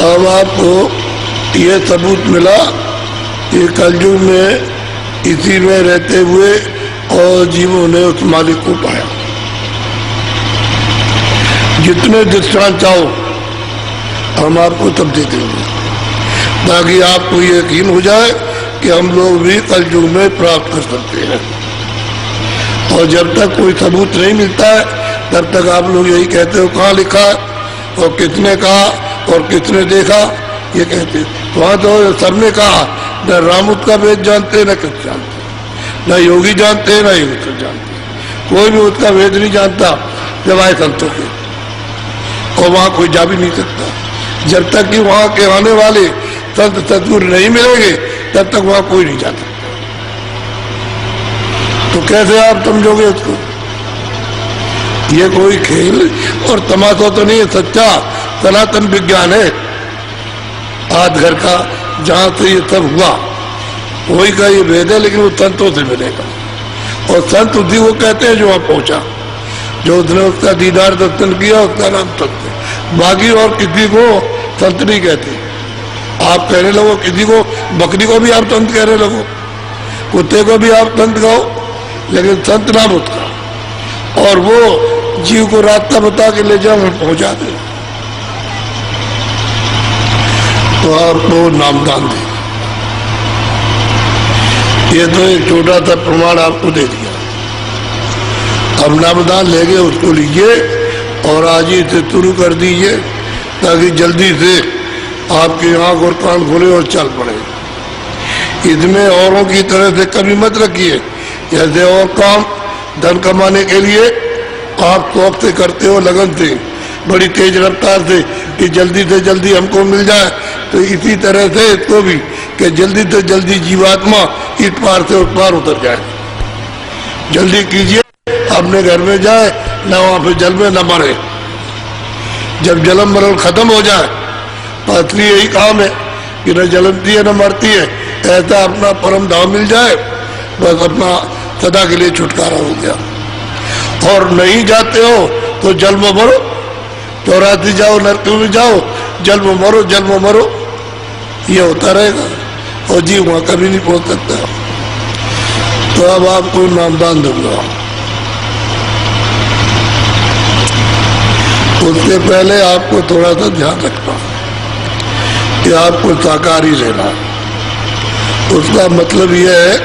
अब आपको ये सबूत मिला कि कलयुग में इसी में रहते हुए और जीवों ने उस मालिक को पाया। जितने दृष्टांत चाहो हम आपको तब दे देंगे, ताकि आपको ये यकीन हो जाए कि हम लोग भी कलयुग में प्राप्त कर सकते हैं। और जब तक कोई सबूत नहीं मिलता है तब तक आप लोग यही कहते हो कहाँ लिखा और किसने कहा और किसने देखा, ये कहते हो। वहाँ तो सबने कहा, न रामुत का वेद जानते न कुछ जानते, न योगी जानते न योग जानते, कोई भी उसका वेद नहीं जानता सिवाय संतों के, और वहाँ कोई जा भी नहीं सकता। जब तक कि वहाँ के आने वाले संत सदगुरु नहीं मिलेंगे तब तक वहाँ कोई नहीं जा सकता। तो कैसे आप समझोगे उसको? ये कोई खेल और तमाशा तो नहीं है, सच्चा सनातन विज्ञान है आज घर का, जहाँ से ये सब हुआ वही का ये वेद है, लेकिन वो संतों से मिलेगा। और संत उसी को कहते हैं जो वहाँ पहुंचा, जो उसने उसका दीदार दर्शन किया उसका नाम संत है। बाकी और किसी को संत नहीं कहते। आप कहने लगो किसी को, बकरी को भी आप संत कहने लगो, कुत्ते को भी आप संत कहो, लेकिन संत नाम उसका, और वो जीव को रास्ता बता के ले जाओ पहुंचा दे, तो आपको नामदान दे। ये तो एक छोटा सा प्रमाण आपको दे दिया। अब नामदान लेंगे उसको लीजिए और आज ही से शुरू कर दीजिए, ताकि जल्दी से आपकी आंख और कान खुले और चल पड़े। इसमें औरों की तरह से कभी मत रखिए, जैसे और काम धन कमाने के लिए आप शौक से करते हो, लगन से, बड़ी तेज रफ्तार से, कि जल्दी से जल्दी हमको मिल जाए, तो इसी तरह से इसको भी कि जल्दी से जल्दी जीवात्मा इस पार से उस पार उतर जाए। जल्दी कीजिए, अपने घर में जाए, न वहाँ पे जल में न मरे। जब जन्म मरण खत्म हो जाए, असली यही काम है कि न जलती है न मरती है, ऐसा अपना परम धाम मिल जाए, बस अपना सदा के लिए छुटकारा हो गया। और नहीं जाते हो तो जल में मरो, 84 जाओ, नरक में जाओ, जल में मरो, जल में मरो, ये होता रहेगा और जीव वहां कभी नहीं पहुंच सकता। तो अब आपको नामदान दूंगा। उसके पहले आपको थोड़ा सा ध्यान रखना कि आपको शाकाहारी रहना। उसका मतलब यह है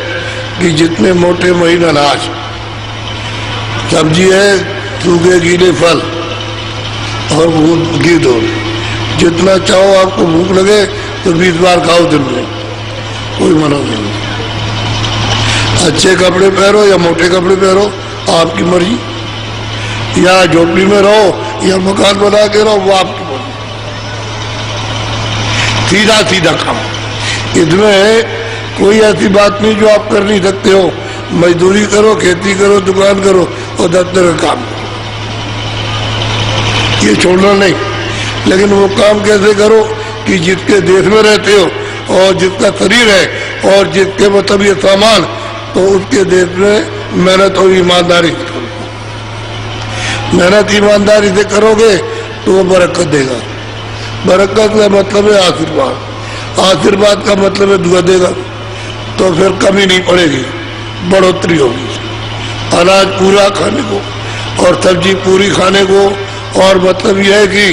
कि जितने मोटे महीन अनाज, सब्जी है, सूखे गीले फल और घी दो, जितना चाहो। आपको भूख लगे तो 20 बार खाओ दिन में, कोई मना नहीं। अच्छे कपड़े पहनो या मोटे कपड़े पहनो, आपकी मर्जी। या झोपड़ी में रहो या मकान बना के रहो, वो आपकी मर्जी। सीधा सीधा काम, इसमें कोई ऐसी बात नहीं जो आप कर नहीं सकते हो। मजदूरी करो, खेती करो, दुकान करो और दफ्तर का काम करो, ये छोड़ना नहीं। लेकिन वो काम कैसे करो कि जिसके देश में रहते हो और जिसका शरीर है और जिसके मतलब ये सामान, तो उसके देश में मेहनत और ईमानदारी से करो। मेहनत ईमानदारी से करोगे तो वो बरकत देगा। बरकत का मतलब है आशीर्वाद, आशीर्वाद का मतलब है दुआ देगा, तो फिर कमी नहीं पड़ेगी, बढ़ोतरी होगी। अनाज पूरा खाने को और सब्जी पूरी खाने को, और मतलब यह है कि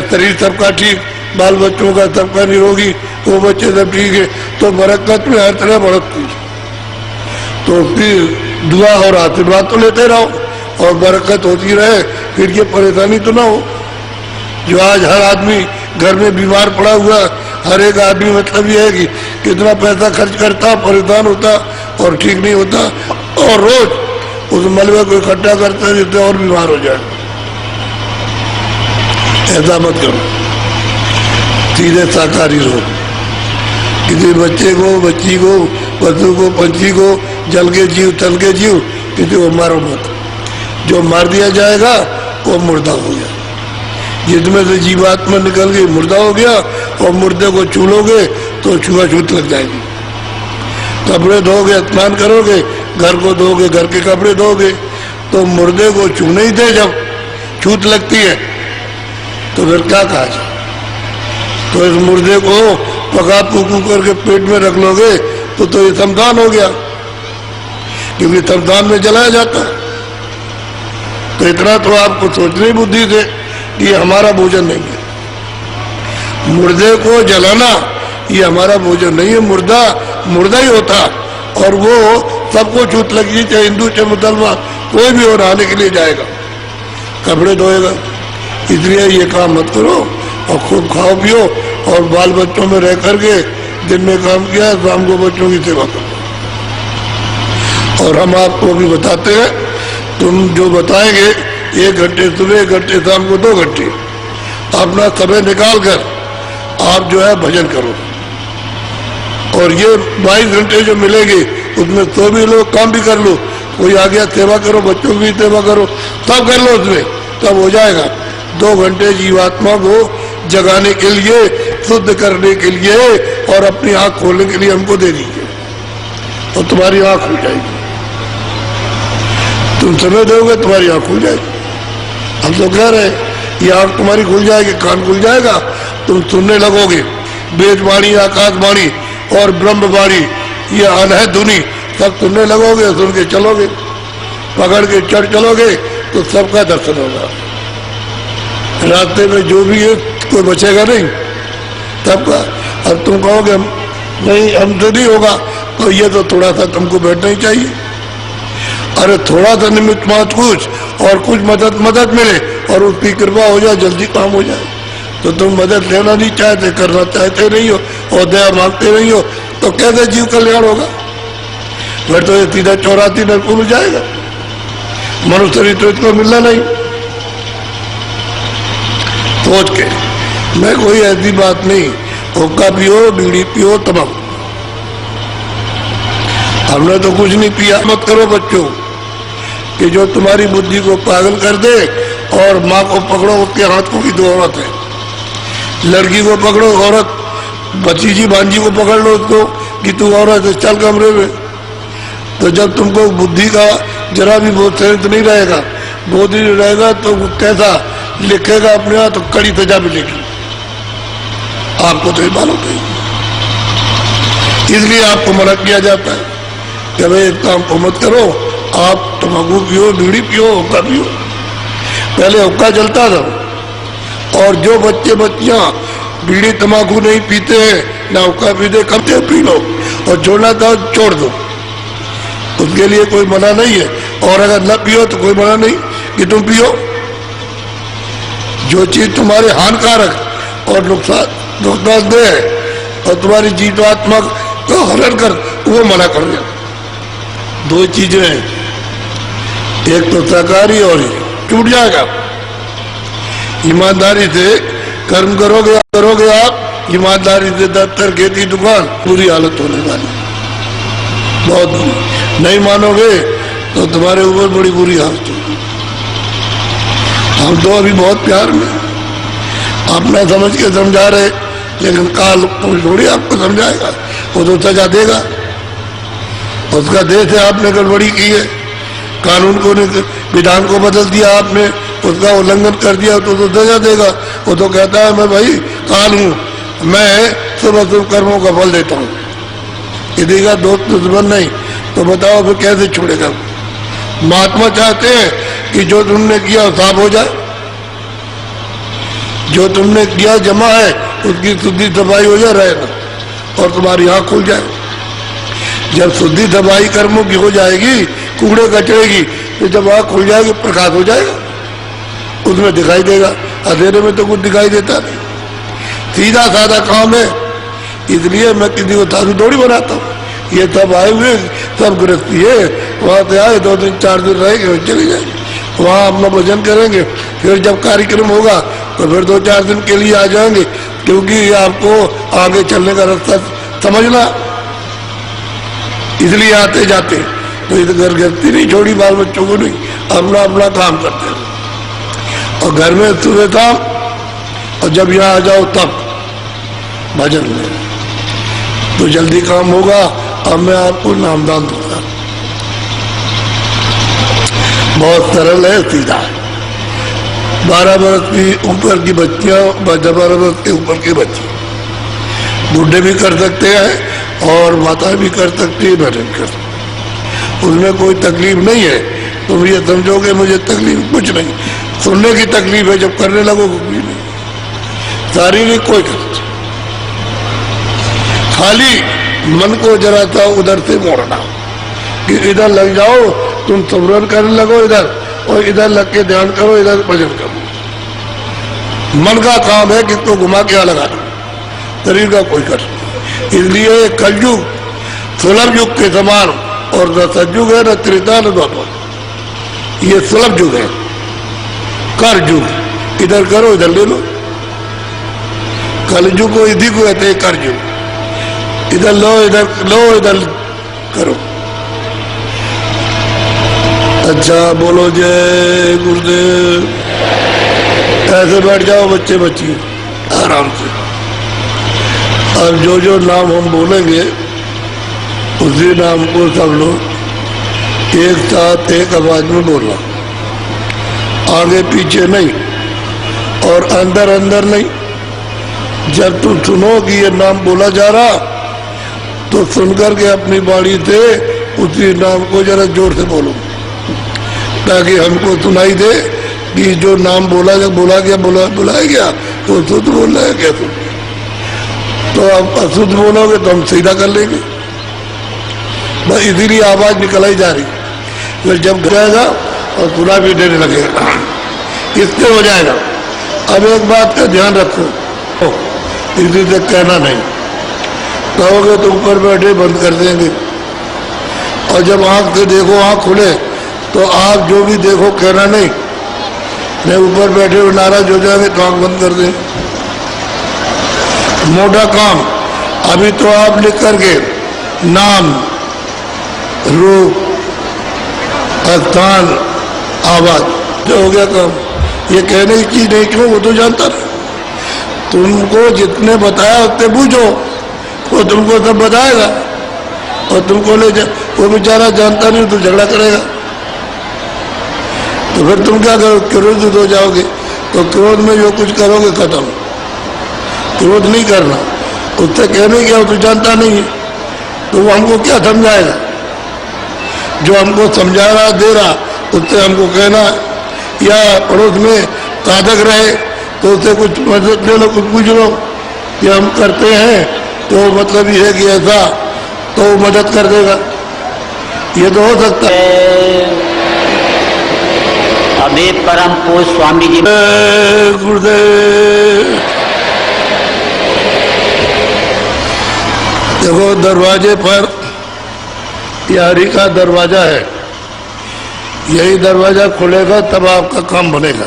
शरीर सबका ठीक, बाल बच्चों का सबका निरोगी, वो बच्चे सब ठीक है, तो बरकत में हर तरह बढ़ोतरी। तो उसकी दुआ और आशीर्वाद तो लेते रहो और बरकत होती रहे, फिर ये परेशानी तो ना हो। जो आज हर आदमी घर में बीमार पड़ा हुआ, हर एक आदमी मतलब ये है कि कितना पैसा खर्च करता, परेशान होता और ठीक नहीं होता, और रोज उस मलबे को इकट्ठा करता है जिससे और बीमार हो जाए। ऐसा मत करो, सीधे शाकाहारी रहो। किसी बच्चे को, बच्ची को, पशु को, पंछी को, जल के जीव, तल के जीव, किसी को मारो मत। जो मार दिया जाएगा वो मुर्दा हो गया, जिसमें से जीवात्मा निकल गई मुर्दा हो गया। और मुर्दे को छूलोगे तो छुआछूत लग जाएगी। कपड़े धोगे, स्नान करोगे, घर को धोगे, घर के कपड़े धोगे, तो मुर्दे को छूने ही थे। जब छूत लगती है तो फिर क्या कहा जाए? तो इस मुर्दे को पका पुकू करके पेट में रख लोगे तो ये समदान हो गया, क्योंकि समदान में जलाया जाता है। तो इतना तो आपको सोचनी बुद्धि से कि ये हमारा भोजन नहीं है। मुर्दे को जलाना ये हमारा भोजन नहीं है। मुर्दा मुर्दा ही होता, और वो सबको छूट लगी, चाहे हिंदू चाहे मुसलमान, कोई भी हो नहाने के लिए जाएगा, कपड़े धोएगा। इसलिए ये काम मत करो और खूब खाओ पियो, और बाल बच्चों में रह करके दिन में काम किया, शाम को बच्चों की सेवा करो। और हम आपको भी बताते हैं, तुम जो बताएंगे 1 घंटे सुबह, 1 घंटे शाम को, 2 घंटे अपना समय निकाल कर आप जो है भजन करो। और ये 22 घंटे जो मिलेंगे उसमें तो भी लो, काम भी कर लो, कोई आ गया सेवा करो, बच्चों की सेवा करो, सब कर लो उसमें, तब हो जाएगा। 2 घंटे जीवात्मा को जगाने के लिए, शुद्ध करने के लिए और अपनी आंख खोलने के लिए हमको दे दीजिए, और तुम्हारी आंख खुल जाएगी। तुम समय दोगे तुम्हारी आंख खुल जाएगी। हम तो कह रहे हैं ये आंख तुम्हारी खुल जाएगी, कान खुल जाएगा, तुम सुनने लगोगे। वेदवाणी, आकाशवाणी और ब्रह्मवाणी, ये अनहद धुनी सब सुनने लगोगे, सुन के चलोगे, पकड़ के चढ़ चलोगे तो सबका दर्शन होगा। रास्ते में जो भी है कोई बचेगा नहीं, सबका। अब तुम कहोगे नहीं हमसे नहीं होगा, तो ये तो थोड़ा सा तुमको बैठना ही चाहिए। अरे थोड़ा सा निमित्त मात्र कुछ, और कुछ मदद मिले और उसकी कृपा हो जाए, जल्दी काम हो जाए। तो तुम मदद लेना नहीं चाहते, करना चाहते नहीं हो, और दया मांगते नहीं हो, तो कैसे जीव कल्याण होगा? फिर तो ये सीधा 84 नरक में जाएगा। मनुष्य तो इसको मिलना नहीं। सोच के, मैं कोई ऐसी बात नहीं, हुक्का पियो, बीड़ी पियो, तमाकू, हमने तो कुछ नहीं पिया। मत करो बच्चों कि जो तुम्हारी बुद्धि को पागल कर दे, और माँ को पकड़ो, उसके हाथ को भी 2 औरत है। लड़की को पकड़ो, औरत, भतीजी भांजी को पकड़ लो उसको कि तू औरत है, चल कमरे में। तो जब तुमको बुद्धि का जरा भी बहुत संयंत्र नहीं रहेगा, बोध नहीं रहेगा, तो कैसा लिखेगा अपने आप, तो कड़ी सजा मिलेगी आपको, तो ये मालूम नहीं। इसलिए आपको मना किया जाता है कि भाई एक काम को मत करो, आप तम्बाकू पियो, बीड़ी पियो, हुक्का पियो। पहले हुक्का जलता था, और जो बच्चे बच्चियां बीड़ी तम्बाकू नहीं पीते हैं, ना हुक्का पीते, कम से पी लो, और छोड़ना था छोड़ दो, उसके लिए कोई मना नहीं है। और अगर न पियो तो कोई मना नहीं कि तुम पियो। जो चीज तुम्हारे हानिकारक और नुकसानदेह है, और तुम्हारी जीवात्मा को हरण कर, वो मना कर दिया। 2 चीजें हैं, एक तो शाकाहारी, और छूट जाएगा। ईमानदारी से कर्म करोगे आप, ईमानदारी से दफ्तर, खेती, दुकान, पूरी हालत होने वाली, बहुत बुरी। नहीं मानोगे तो तुम्हारे ऊपर बड़ी बुरी हालत होगी। हम तो अभी बहुत प्यार में अपना समझ के समझा रहे, लेकिन काल थोड़ी आपको समझाएगा, वो तो सजा देगा। उसका देश है, आपने गड़बड़ी की है, कानून को, विधान को बदल दिया आपने, उसका उल्लंघन कर दिया, तो सजा देगा। वो तो कहता है मैं भाई काल हूं, मैं शुभ अशुभ कर्मों का फल देता हूँ। यदि का दोस्त दुश्मन नहीं, तो बताओ फिर कैसे छोड़ेगा? महात्मा चाहते हैं कि जो तुमने किया साफ हो जाए, जो तुमने किया जमा है उसकी शुद्धि सफाई हो जाए, रहेगा, और तुम्हारी आंख खुल जाए। जब शुद्धि सफाई कर्मों की हो जाएगी, कूड़े कचरे की, तो जब आंख खुल जाएगी, प्रकाश हो जाएगा, उसमें दिखाई देगा। अंधेरे में तो कुछ दिखाई देता नहीं। सीधा साधा काम है, इसलिए मैं किसी को साधु थोड़ी बनाता हूँ। ये सब आए हुए, सब गृहस्थी है, वहां से आए 2 दिन 4 दिन रहेंगे, चले जाएंगे, वहां अपना भजन करेंगे। फिर जब कार्यक्रम होगा तो फिर 2-4 दिन के लिए आ जाएंगे, क्योंकि आपको आगे चलने का रास्ता समझना, इसलिए आते जाते। तो इधर घर गृहस्थी नहीं छोड़ी, बाल बच्चों को नहीं, अपना अपना काम करते हैं। और घर में सुबह शाम, और जब यहाँ आ जाओ तब भजन में, तो जल्दी काम होगा। अब मैं आपको नामदान दूंगा, बहुत सरल है, सीधा है। 12 वर्ष की ऊपर की बच्चियां, 12 वर्ष के ऊपर के बच्चे बूढ़े भी कर सकते हैं और माता भी कर सकती है, बहन कर सकती, उसमें कोई तकलीफ नहीं है। तुम ये समझोगे मुझे तकलीफ, कुछ नहीं, सुनने की तकलीफ है, जब करने लगो कोई नहीं, शारीरिक कोई कष्ट। खाली मन को जरा सा उधर से मोड़ना कि इधर लग जाओ, तुम सिमरन करने लगो इधर, और इधर लग के ध्यान करो, इधर भजन करो। मन का काम है कि तो घुमा के लगा दो, शरीर का कोई कष्ट नहीं। इसलिए कलयुग सुलभ युग के समान, और न सतयुग है न त्रेता न द्वापर, ये सुलभ युग है, कर युग। इधर करो इधर ले लो, कलयुग को इधर को कहते हैं कर युग। इधर लो इधर करो। अच्छा बोलो जय गुरुदेव। ऐसे बैठ जाओ बच्चे बच्ची आराम से। अब जो जो नाम हम बोलेंगे उसी नाम को सब लोग एक साथ एक आवाज में बोलना, आगे पीछे नहीं और अंदर अंदर नहीं। जब तुम सुनो कि ये नाम बोला जा रहा तो सुनकर के अपनी बाणी से उसी नाम को जरा जोर से बोलो, ताकि हमको सुनाई दे कि जो नाम बुलाया गया तो शुद्ध बोल रहा है क्या तुम। तो अब अशुद्ध बोलोगे तो हम सीधा कर लेंगे, बस इसीलिए आवाज निकल ही जा रही। फिर जब जाएगा और पूरा भी देने लगेगा, इससे हो जाएगा। अब एक बात का ध्यान रखो, इसी से कहना नहीं, कहोगे तो ऊपर बैठे बंद कर देंगे। और जब आंख से देखो, आंख खुले तो आप जो भी देखो कहना नहीं, नहीं ऊपर बैठे हुए नाराज हो जाएंगे तो आंख बंद कर दें। मोटा काम अभी तो आप लिख करके नाम, रूप, स्थान, आवाज, जो हो गया काम। ये कहने की चीज नहीं, क्यों, वो तो जानता नहीं। तुमको जितने बताया उतने पूछो, वो तुमको सब बताएगा। और तुमको ले जा, वो बेचारा जानता नहीं तो झगड़ा करेगा, तो फिर तुम क्या करो, क्रोधित हो जाओगे। तो क्रोध में जो कुछ करोगे खत्म। क्रोध नहीं करना, उससे कहने क्या, वो तो जानता नहीं है, तो वो हमको क्या समझाएगा। जो हमको समझा रहा दे रहा उससे हमको कहना, या पड़ोस में साधक रहे तो उससे कुछ मदद ले लो, कुछ पूछ लो कि हम करते हैं तो मतलब ये है कि ऐसा, तो मदद कर देगा। ये तो हो सकता है। अभी परम पूज्य स्वामी जी गुरुदेव। देखो दरवाजे पर यारी का दरवाजा है, यही दरवाजा खुलेगा तब आपका काम बनेगा।